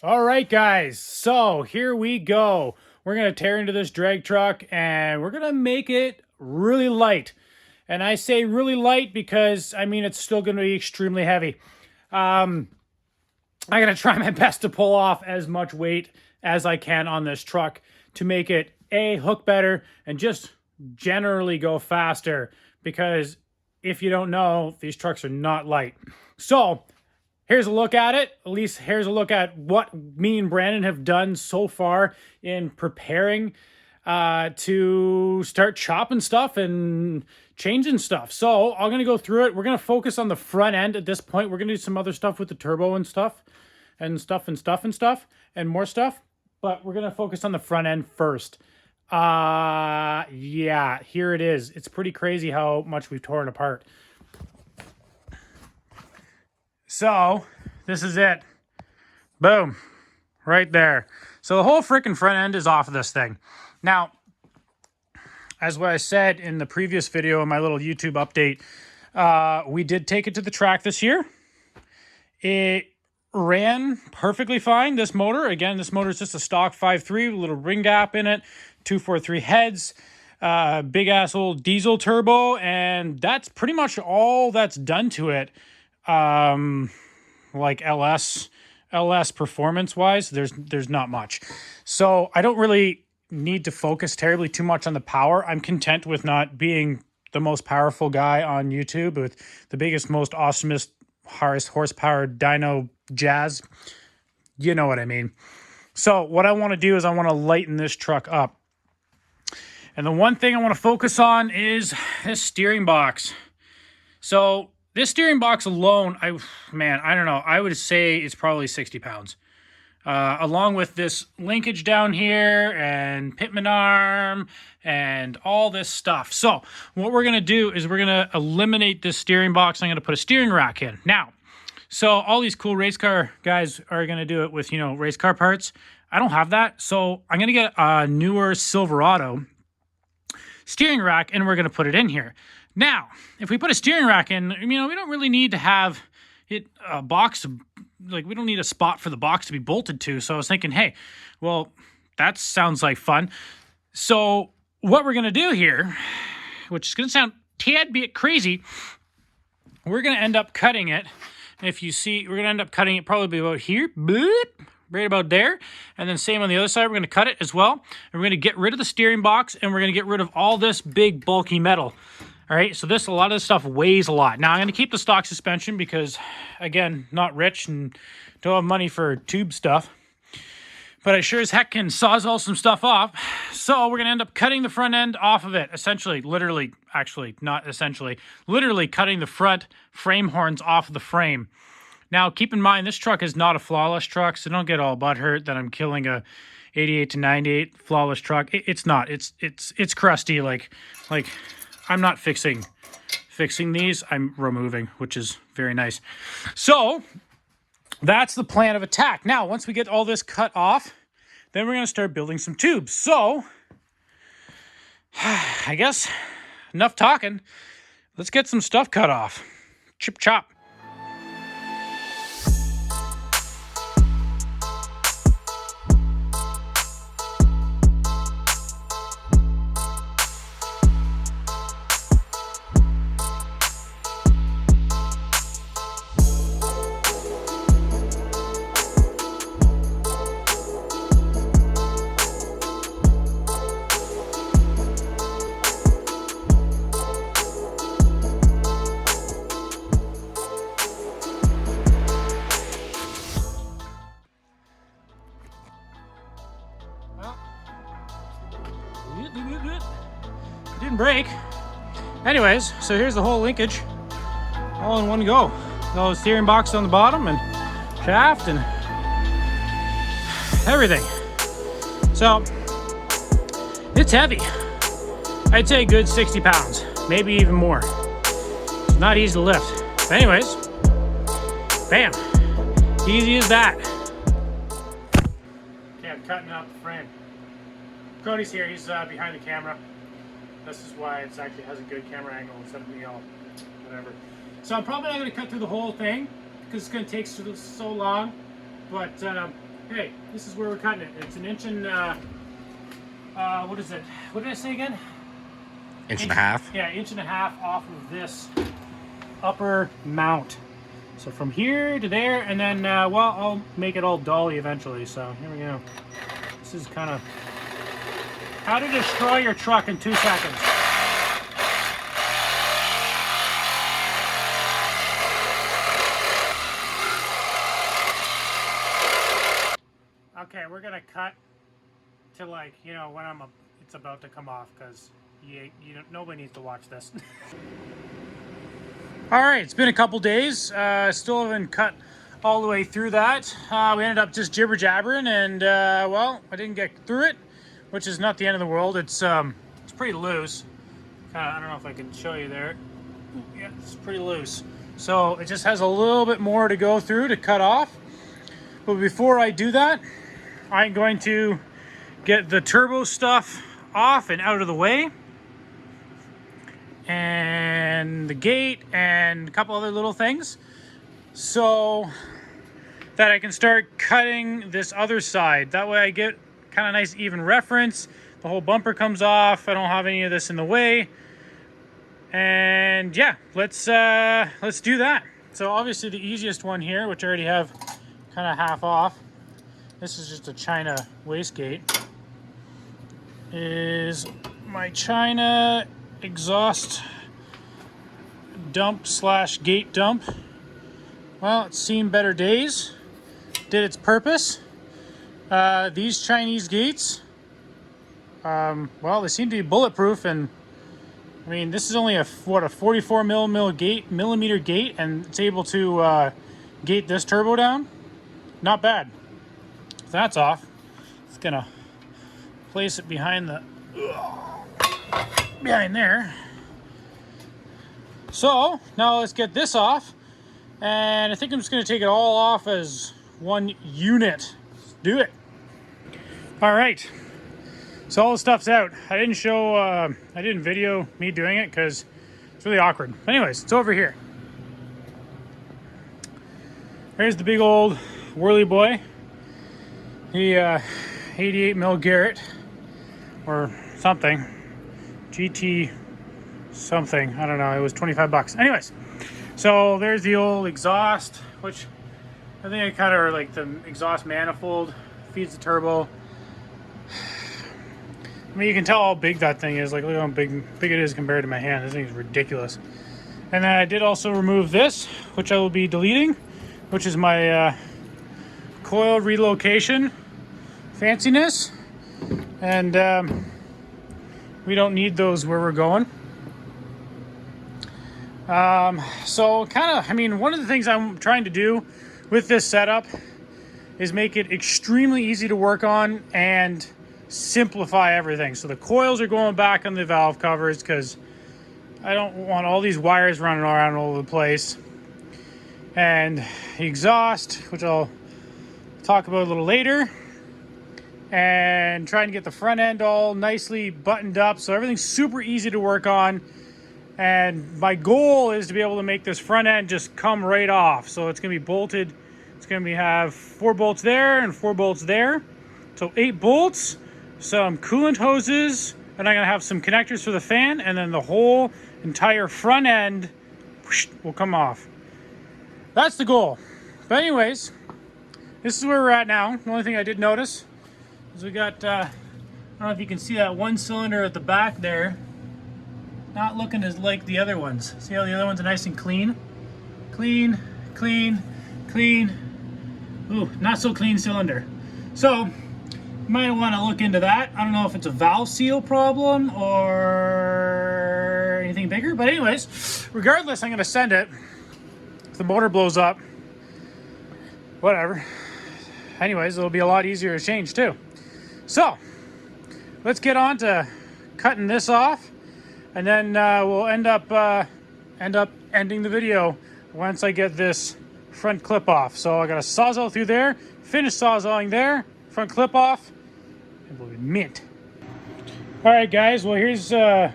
All right, guys. So here we go. We're going to tear into this drag truck and we're going to make it really light. And I say really light because, I mean, it's still going to be extremely heavy. I'm going to try my best to pull off as much weight as I can on this truck to make it, A, hook better and just generally go faster. Because if you don't know, these trucks are not light. So here's a look at it. At least here's a look at what me and Brandon have done so far in preparing to start chopping stuff and changing stuff. So I'm going to go through it. We're going to focus on the front end at this point. We're going to do some other stuff with the turbo and stuff and more stuff. But we're going to focus on the front end first. Yeah, here it is. It's pretty crazy how much we've torn apart. So this is it. Boom. Right there. So the whole freaking front end is off of this thing. Now, as what I said in the previous video in my little YouTube update, we did take it to the track this year. It ran perfectly fine. This motor, again, this motor is just a stock 5.3 with a little ring gap in it, 243 heads, big ass old diesel turbo, and that's pretty much all that's done to it. Like LS performance wise, there's not much. So I don't really need to focus terribly too much on the power. I'm content with not being the most powerful guy on YouTube with the biggest, most awesomest, highest horsepower dyno jazz. You know what I mean. So what I want to do is I want to lighten this truck up. And the one thing I want to focus on is this steering box. So this steering box alone, I don't know. I would say it's probably 60 pounds. Along with this linkage down here and pitman arm and all this stuff. So what we're going to do is we're going to eliminate this steering box. I'm going to put a steering rack in. Now, so all these cool race car guys are going to do it with, race car parts. I don't have that. So I'm going to get a newer Silverado steering rack and we're going to put it in here. Now, if we put a steering rack in, we don't really need to have it a box, like we don't need a spot for the box to be bolted to. So I was thinking, hey, well, that sounds like fun. So what we're going to do here, which is going to sound tad bit crazy, we're going to end up cutting it. If you see, we're going to end up cutting it probably about here, right about there. And then same on the other side, we're going to cut it as well. And we're going to get rid of the steering box and we're going to get rid of all this big bulky metal. All right, so a lot of this stuff weighs a lot. Now, I'm going to keep the stock suspension because, again, not rich and don't have money for tube stuff. But I sure as heck can sawzall some stuff off. So we're going to end up cutting the front end off of it, essentially, literally, actually, not essentially, literally cutting the front frame horns off of the frame. Now, keep in mind, this truck is not a flawless truck, so don't get all butthurt that I'm killing a 88 to 98 flawless truck. It's not. It's crusty, like I'm not fixing these. I'm removing, which is very nice. So that's the plan of attack. Now, once we get all this cut off, then we're going to start building some tubes. So I guess enough talking. Let's get some stuff cut off. Chip chop. Didn't break. Anyways, so here's the whole linkage all in one go. All the steering box on the bottom and shaft and everything. So it's heavy. I'd say a good 60 pounds, maybe even more. It's not easy to lift. But anyways, bam, easy as that. Okay, I'm cutting out the frame. Cody's here, he's behind the camera. This is why it actually has a good camera angle instead of me all whatever. So I'm probably not going to cut through the whole thing because it's going to take so long. But Okay, this is where we're cutting it. It's an inch and, what is it? What did I say again? Inch and a half? Yeah, inch and a half off of this upper mount. So from here to there, and then, well, I'll make it all dolly eventually. So here we go. This is kind of how to destroy your truck in 2 seconds. Okay, we're gonna cut to, like, you know, when it's about to come off, because nobody needs to watch this. All right, it's been a couple days. Still haven't cut all the way through that. We ended up just jibber jabbering, and well, I didn't get through it, which is not the end of the world. It's pretty loose. I don't know if I can show you there. Yeah, it's pretty loose. So it just has a little bit more to go through to cut off. But before I do that, I'm going to get the turbo stuff off and out of the way, and the gate and a couple other little things, so that I can start cutting this other side. That way I get kind of nice even reference. The whole bumper comes off. I don't have any of this in the way. And yeah, let's do that. So obviously the easiest one here, which I already have kind of half off, this is just a China wastegate, is my China exhaust dump slash gate dump. Well, it's seen better days, did its purpose. These Chinese gates, well, they seem to be bulletproof, and I mean, this is only a 44 millimeter gate, and it's able to gate this turbo down. Not bad. So that's off. It's gonna place it behind there. So now let's get this off, and I think I'm just gonna take it all off as one unit. Let's do it. All right. So all the stuff's out. I didn't video me doing it because it's really awkward. But anyways, it's over here. There's the big old whirly boy. The 88 mil Garrett or something. GT something. I don't know. It was 25 bucks. Anyways, so there's the old exhaust, which I think I kind of like the exhaust manifold, feeds the turbo. I mean, you can tell how big that thing is. Like, look how big it is compared to my hand. This thing is ridiculous. And then I did also remove this, which I will be deleting, which is my coil relocation fanciness. And we don't need those where we're going. So kind of, I mean, one of the things I'm trying to do with this setup is make it extremely easy to work on and simplify everything. So the coils are going back on the valve covers because I don't want all these wires running around all over the place. And the exhaust, which I'll talk about a little later, and trying to get the front end all nicely buttoned up so everything's super easy to work on. And my goal is to be able to make this front end just come right off. So it's going to be bolted. It's going to have 4 bolts there and 4 bolts there. So 8 bolts, some coolant hoses, and I'm going to have some connectors for the fan, and then the whole entire front end will come off. That's the goal. But anyways, this is where we're at now. The only thing I did notice is we got, I don't know if you can see that one cylinder at the back there, not looking as like the other ones. See how the other ones are nice and clean? Clean, clean, clean. Ooh, not so clean cylinder. So, you might want to look into that. I don't know if it's a valve seal problem or anything bigger. But anyways, regardless, I'm going to send it. If the motor blows up, whatever. Anyways, it'll be a lot easier to change too. So, let's get on to cutting this off. And then we'll end up ending the video once I get this front clip off. So I got a sawzall through there, finish sawzalling there, front clip off, and we'll be mint. All right, guys. Well, here's the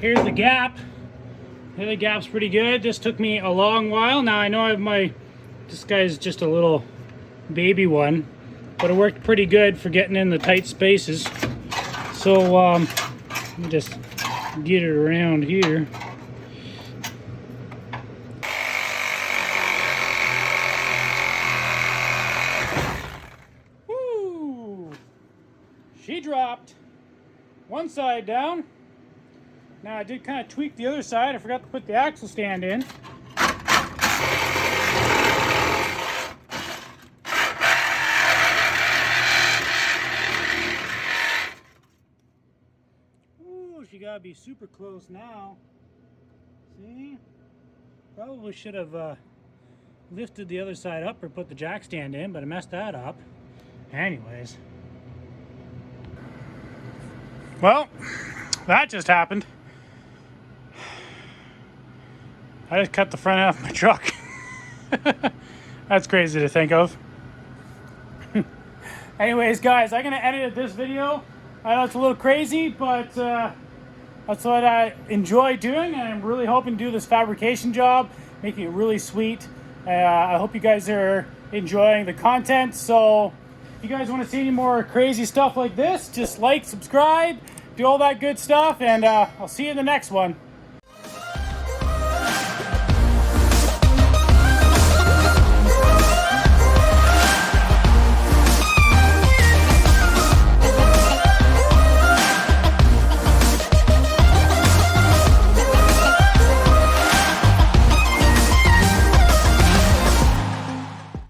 gap. Here the gap's pretty good. This took me a long while. Now I know I have this guy's just a little baby one. but it worked pretty good for getting in the tight spaces. So let me just get it around here. Woo! She dropped one side down. Now I did kind of tweak the other side. I forgot to put the axle stand in. Ooh, she gotta be super close now. See? Probably should have lifted the other side up or put the jack stand in, but I messed that up. Anyways. Well, that just happened. I just cut the front half of my truck. That's crazy to think of. Anyways, guys, I'm going to edit this video. I know it's a little crazy, but that's what I enjoy doing, and I'm really hoping to do this fabrication job, making it really sweet. I hope you guys are enjoying the content. So if you guys want to see any more crazy stuff like this, just like, subscribe, do all that good stuff, and I'll see you in the next one.